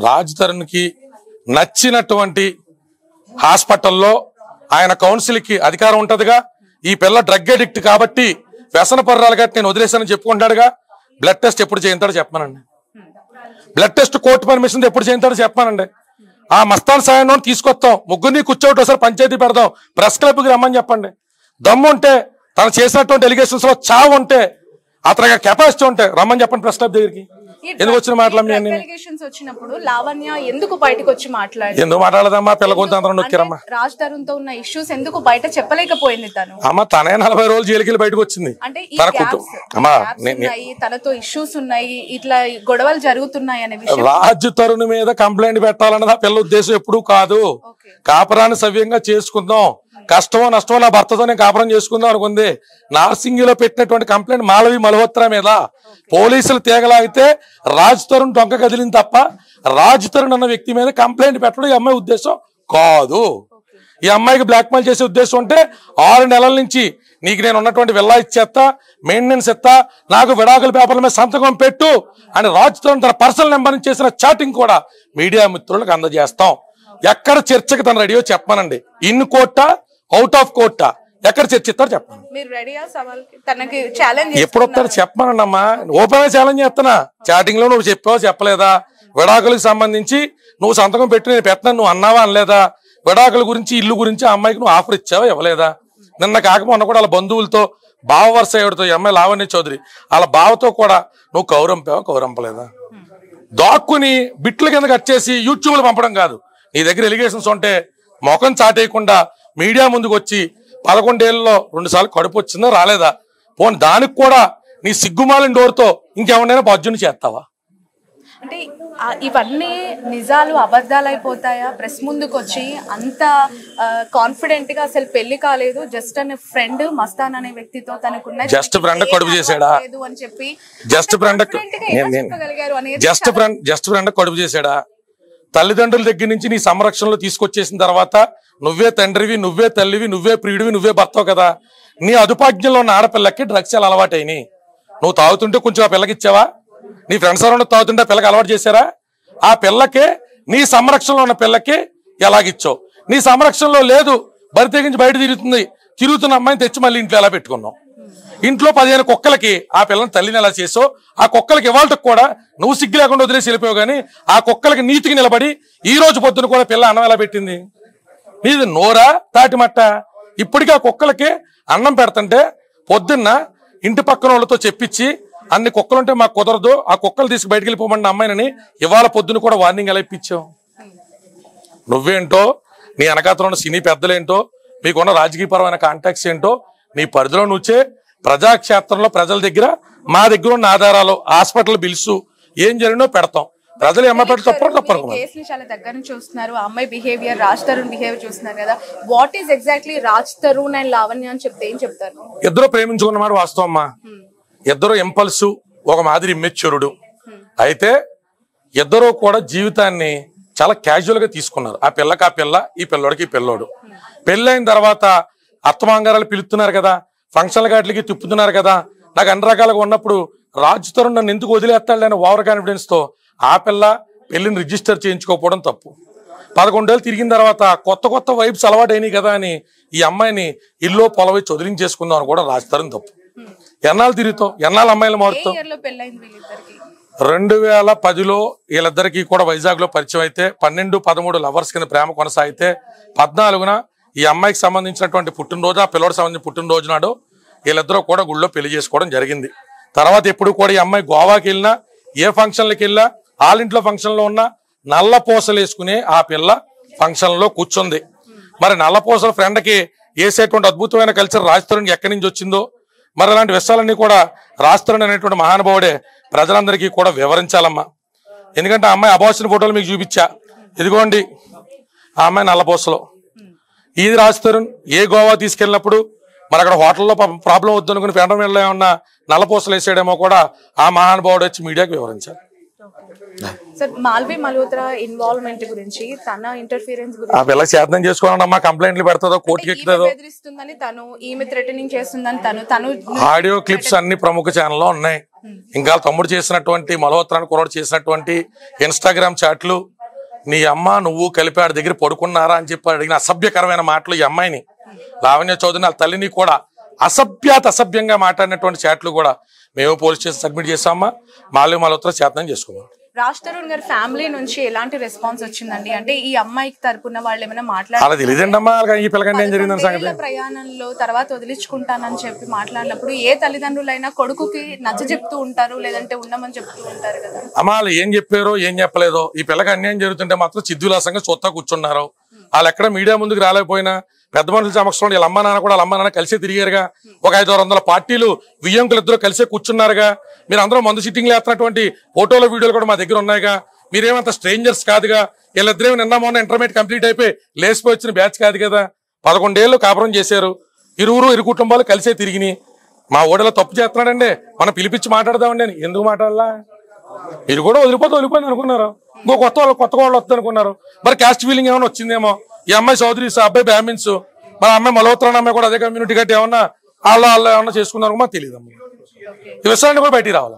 రాజ్ తరుణ్కి నచ్చినటువంటి హాస్పిటల్లో ఆయన కౌన్సిల్కి అధికారం ఉంటుందిగా. ఈ పిల్ల డ్రగ్ అడిక్ట్ కాబట్టి వ్యసన పర్రాలు కాబట్టి నేను వదిలేశానని చెప్పుకుంటాడుగా. బ్లడ్ టెస్ట్ ఎప్పుడు చేయించాడో చెప్పమానండి. బ్లడ్ టెస్ట్ కోర్టు పర్మిషన్ ఎప్పుడు చేయించాడో చెప్పమానండి. ఆ మస్తాన్ సాయం తీసుకొస్తాం, ముగ్గురిని కూర్చోటి ఒకసారి పంచాయతీ పెడదాం, ప్రెస్ క్లబ్కి రమ్మని చెప్పండి. దమ్ము ఉంటే తను చేసినటువంటి ఎలిగేషన్స్ లో చావు ఉంటే అతనికి కెపాసిటీ ఉంటే రమ్మని చెప్పండి ప్రెస్ క్లబ్ దగ్గరికి. ఎందుకు వచ్చిన వచ్చినప్పుడు లావణ్య ఎందుకు బయటకు వచ్చి ఎందుకు మాట్లాడదమ్మా? పిల్ల కొంత అందరం నొక్కిరమ్మా. రాజ్ తరుణ్ తో ఉన్న ఇష్యూస్ ఎందుకు బయట చెప్పలేకపోయింది తను? అమ్మ తనే 40 రోజులు జైలుకి వెళ్ళి బయటకు వచ్చింది. అంటే తనతో ఇష్యూస్ ఉన్నాయి, ఇట్లా గొడవలు జరుగుతున్నాయి అనే విషయం. రాజ్ తరుణ్ మీద కంప్లైంట్ పెట్టాలన్నది ఆ పిల్ల ఉద్దేశం ఎప్పుడు కాదు. కాపురాన్ని సవ్యంగా చేసుకుందాం, కష్టమో నష్టమో నా భర్తతో నేను కాపురం చేసుకుందాం అనుకుంది. నార్సింగిలో పెట్టినటువంటి కంప్లైంట్ మాలవి మల్హోత్రా మీద పోలీసులు తీగలాగితే రాజ్ తరుణ్ డొంక కదిలింది తప్ప రాజ్ తరుణ్ అన్న వ్యక్తి మీద కంప్లైంట్ పెట్టడం ఈ అమ్మాయి ఉద్దేశం కాదు. ఈ అమ్మాయికి బ్లాక్ మెయిల్ చేసే ఉద్దేశం ఉంటే 6 నెలల నుంచి నీకు నేను ఉన్నటువంటి విల్లా ఇచ్చేస్తా, మెయింటెనెన్స్ ఇస్తా, నాకు విడాకుల పేపర్ల మీద సంతకం పెట్టు అని రాజ్ తరుణ్ తన పర్సనల్ నెంబర్ నుంచి చేసిన చాటింగ్ కూడా మీడియా మిత్రులకు అందజేస్తాం. ఎక్కడ చర్చకి తను రెడీయో చెప్పానండి. ఇన్ కోర్టా అవుట్ ఆఫ్ కోర్టా ఎక్కడ చర్చిస్తారు చెప్పండి. ఎప్పుడు వస్తారు చెప్పమనండి అమ్మా. ఓపెన్ గా ఛాలెంజ్ చేస్తున్నా. చాటింగ్ లో నువ్వు చెప్పావా చెప్పలేదా? విడాకులకు సంబంధించి నువ్వు సంతకం పెట్టి నేను పెట్టినా నువ్వు అన్నావా అనలేదా? విడాకుల గురించి ఇల్లు గురించి ఆ అమ్మాయికి నువ్వు ఆఫర్ ఇచ్చావా ఇవ్వలేదా? నిన్న కాకపోయినా కూడా వాళ్ళ బంధువులతో బావ వరుస ఎవరితో ఈ అమ్మాయి లావణ్య చౌదరి వాళ్ళ బావతో కూడా నువ్వు కౌరంపావా కౌరంపలేదా? దాక్కుని బిట్లు కింద కట్ చేసి యూట్యూబ్ లో పంపడం కాదు. నీ దగ్గర ఎలిగేషన్స్ ఉంటే ముఖం చాటేయకుండా మీడియా ముందుకు వచ్చి 11 ఏళ్లలో 2 సార్లు కడుపు వచ్చిందా రాలేదా? పోనీ దానికి కూడా నీ సిగ్గుమాలిన డోర్తో ఇంకెవరైనా బాధ్యుని చేస్తావా? అంటే ఇవన్నీ నిజాలు అబద్ధాలు అయిపోతాయా? ప్రెస్ ముందుకు వచ్చి అంత కాన్ఫిడెంట్ గా అసలు పెళ్లి కాలేదు, జస్ట్ అనే ఫ్రెండ్ మస్తాన్ అనే వ్యక్తితో తనకున్న జస్ట్ ఫ్రెండ్ కడుపు చేసాడా అని చెప్పి జస్ట్ ఫ్రెండ్ కడుపు చేసాడా? తల్లిదండ్రుల దగ్గర నుంచి నీ సంరక్షణలో తీసుకొచ్చేసిన తర్వాత నువ్వే తండ్రివి, నువ్వే తల్లివి, నువ్వే ప్రియుడివి, నువ్వే భర్తవు కదా. నీ అదుపాజ్ఞంలో ఉన్న ఆడపిల్లకి డ్రగ్స్ ఎలా అలవాటైనాయి? నువ్వు తాగుతుంటే కొంచెం ఆ పిల్లకి ఇచ్చావా? నీ ఫ్రెండ్స్ ఎవరైనా తాగుతుంటే పిల్లకి అలవాటు చేశారా? ఆ పిల్లకే నీ సంరక్షణలో ఉన్న పిల్లకి ఎలాగిచ్చావు? నీ సంరక్షణలో లేదు, బరి తెగించి బయట తిరుగుతున్న అమ్మాయిని తెచ్చి మళ్ళీ ఇంట్లో ఎలా పెట్టుకున్నావు? ఇంట్లో 15 కుక్కలకి ఆ పిల్లని తల్లిని ఎలా చేసావు? ఆ కుక్కలకి ఇవాళకి కూడా నువ్వు సిగ్గు లేకుండా వదిలేసి వెళ్ళిపోయావు. కానీ ఆ కుక్కలకి నీతికి నిలబడి ఈ రోజు పొద్దున కూడా పిల్ల అన్నం ఎలా పెట్టింది? నీది నోరా తాటిమట్ట? ఇప్పటికీ ఆ కుక్కలకి అన్నం పెడుతుంటే పొద్దున్న ఇంటి పక్కన వాళ్ళతో చెప్పించి అన్ని కుక్కలుంటే మాకు కుదరదు, ఆ కుక్కలు తీసుకు బయటకు వెళ్ళిపోమన్న అమ్మాయినని ఇవాళ పొద్దున కూడా వార్నింగ్ ఎలా ఇప్పించావు? నువ్వేంటో, నీ వెనకాతలో ఉన్న సినీ పెద్దలేంటో, మీకున్న రాజకీయపరమైన కాంటాక్ట్స్ ఏంటో నీ పరిధిలో నుంచే ప్రజాక్షేత్రంలో ప్రజల దగ్గర మా దగ్గర ఉన్న ఆధారాలు, హాస్పిటల్ బిల్స్ ఏం జరిగినో పెడతాం. ప్రజలు ఎమ్మపెట్టి తప్పరు. కేసులు చాలా దగ్గర నుంచి చూస్తున్నారు. అమ్మాయి బిహేవియర్, రాజ్ తరుణ్ బిహేవియర్ చూస్తున్నారు కదా. What is exactly Raj Tarun and Lavanya అని చెప్తే ఏం చెప్తారు? ఇద్దరు ప్రేమించుకున్నమాట వాస్తవం అమ్మా. ఇద్దరు ఇంపల్సు, ఒక మాదిరి ఇమ్మెచ్యూరుడు. అయితే ఇద్దరు కూడా జీవితాన్ని చాలా క్యాజువల్ గా తీసుకున్నారు. ఆ పిల్లకి ఆ పిల్ల, ఈ పిల్లోడికి ఈ పిల్లోడు. పెళ్ళైన తర్వాత అత్తమాంగారాలు పిలుస్తున్నారు కదా, ఫంక్షన్ల గాట్లకి తిప్పుతున్నారు కదా. నాకు అన్ని రకాలుగా ఉన్నప్పుడు రాజ్ తరుణ్ నన్ను ఎందుకు వదిలేస్తాడు అని ఓవర్ కాన్ఫిడెన్స్ తో ఆ పిల్ల పెళ్లిని రిజిస్టర్ చేయించుకోకపోవడం తప్పు. 11 ఏళ్ళు తిరిగిన తర్వాత కొత్త వైబ్స్ అలవాటు అయినాయి కదా అని ఈ అమ్మాయిని ఇల్లు పొలవై చదివించేసుకుందాం అని కూడా రాజ్ తరుణ్ తప్పు. ఎన్నాళ్ళు తిరుగుతావు, ఎన్నాళ్ళు అమ్మాయిలు మారుతావు? 2010లో వీళ్ళిద్దరికీ కూడా వైజాగ్ లో పరిచయం అయితే 12-13 లవర్స్ కింద ప్రేమ కొనసాగితే 14న ఈ అమ్మాయికి సంబంధించినటువంటి పుట్టినరోజు, ఆ పిల్లడికి సంబంధించిన పుట్టినరోజు నాడు వీళ్ళిద్దరూ కూడా గుళ్ళో పెళ్లి చేసుకోవడం జరిగింది. తర్వాత ఎప్పుడు కూడా ఈ అమ్మాయి గోవాకి వెళ్ళినా, ఏ ఫంక్షన్లకి వెళ్ళినా, వాళ్ళింట్లో ఫంక్షన్ లో ఉన్నా నల్ల పూసలు వేసుకునే ఆ పిల్ల ఫంక్షన్ లో కూర్చుంది. మరి నల్ల పూసల ఫ్రెండ్ కి వేసేటువంటి అద్భుతమైన కల్చర్ రాజ్ తరుణ్ ఎక్కడి నుంచి వచ్చిందో, మరి అలాంటి విషయాలన్నీ కూడా రాజ్ తరుణ్ అనేటువంటి మహానుభావుడే ప్రజలందరికీ కూడా వివరించాలమ్మా. ఎందుకంటే ఆ అమ్మాయి అబార్షన్ ఫోటోలు మీకు చూపించా, ఇదిగోండి ఆ అమ్మాయి నల్లపూసలో. ఇది రాజ్ తరుణ్ ఏ గోవా తీసుకెళ్ళినప్పుడు మరి అక్కడ హోటల్లో ప్రాబ్లం వద్దనుకుని పెండం వెళ్ళ ఏమన్నా నల్లపూసలు వేసాడేమో కూడా ఆ మహానుభావుడు వచ్చి మీడియాకి వివరించాలి. సార్ మాల్వి మల్హోత్రా ఇన్వాల్వ్మెంట్ గురించి, తన ఇంటర్ఫిరెన్స్ ఆ గురించి, పిల్లకి శాతం చేసుకోవాలమ్మా, కంప్లైంట్లు పెడతాదో కోర్టుకి ఎక్కుతుందో. బెదిరిస్తుందని తను, ఈమె థ్రెటనింగ్ చేస్తుందని తను ఆడియో క్లిప్స్ అన్ని ప్రముఖ ఛానల్లో ఉన్నాయి. ఇంకా తమ్ముడు చేసినటువంటి మల్హోత్రాని కుర్రాడు చేసినటువంటి ఇన్స్టాగ్రామ్ చాట్లు, నీ అమ్మ నువ్వు కలిపి ఆడి దగ్గర పడుకున్నారా అని చెప్పి అడిగిన అసభ్యకరమైన మాటలు ఈ అమ్మాయిని, లావణ్య చౌదరిని వాళ్ళ తల్లిని కూడా అసభ్యంగా మాట్లాడినటువంటి చాట్లు కూడా మేము పోలీస్ స్టేషన్ సబ్మిట్ చేసామా. మాల్వి మల్హోత్రా శాతం చేసుకోవాలి. రాజ్ తరుణ్ గారి ఫ్యామిలీ నుంచి ఎలాంటి రెస్పాన్స్ వచ్చిందండి? అంటే ఈ అమ్మాయికి తరపున వాళ్ళు ఏమైనా మాట్లాడారు? అలా తెలియదండమ్మా, ఈ పిల్లకంటే ఏం జరిగిందని సంగతి. ప్రయాణంలో తర్వాత వదిలించుకుంటానని చెప్పి మాట్లాడినప్పుడు ఏ తల్లిదండ్రులైనా కొడుకుకి నచ్చ చెప్తూ ఉంటారు, లేదంటే ఉండమని చెప్తూ ఉంటారు కదా. అమ్మా వాళ్ళు ఏం చెప్పారో ఏం చెప్పలేదో, ఈ పిల్లకి అన్యాయం జరుగుతుంటే మాత్రం చిద్దులాసంగా చూస్తా కూర్చున్నారు. వాళ్ళు ఎక్కడ మీడియా ముందుకు రాలేకపోయినా పెద్ద మనుషుల సమక్షంలో వీళ్ళ అమ్మ నాన్న కూడా వాళ్ళ అమ్మ నాన్న కలిసే తిరిగారుగా. ఒక 500-600 పార్టీలు వియ్యంకులు ఇద్దరు కలిసే కూర్చున్నారుగా. మీరు అందరూ మందు సిట్టింగ్లు వేస్తున్నటువంటి ఫోటోలు వీడియోలు కూడా మా దగ్గర ఉన్నాయిగా. మీరేమంత స్ట్రేంజర్స్ కాదుగా. వీళ్ళిద్దరేమో నిన్న మొన్న ఇంటర్మీడియట్ కంప్లీట్ అయిపోయి లేసిపోయి వచ్చిన బ్యాచ్ కాదు కదా. 11 ఏళ్ళు కాపురం చేశారు. ఇరు కుటుంబాలు కలిసే తిరిగినాయి. మా ఓడలో తప్పు చేస్తున్నాడండి, మనం పిలిపించి మాట్లాడదామండి అని. ఎందుకు మాట్లాడాలా? మీరు కూడా వదిలిపోయింది అనుకున్నారు. ఇంకో కొత్త వాళ్ళు వస్తుంది అనుకున్నారు. మరి క్యాస్ట్ ఫీలింగ్ ఏమైనా వచ్చిందేమో. ఈ అమ్మాయి చౌదరీస్, అబ్బాయి బ్రాహ్మిన్స్, మరి అమ్మాయి మల్హోత్రా అమ్మాయి కూడా అదే కమ్యూనిటీ గట్టి ఏమన్నా వాళ్ళు ఏమన్నా చేసుకున్నారు మాకు తెలియదు. ఈ విషయాన్ని కూడా బయటికి రావాలి.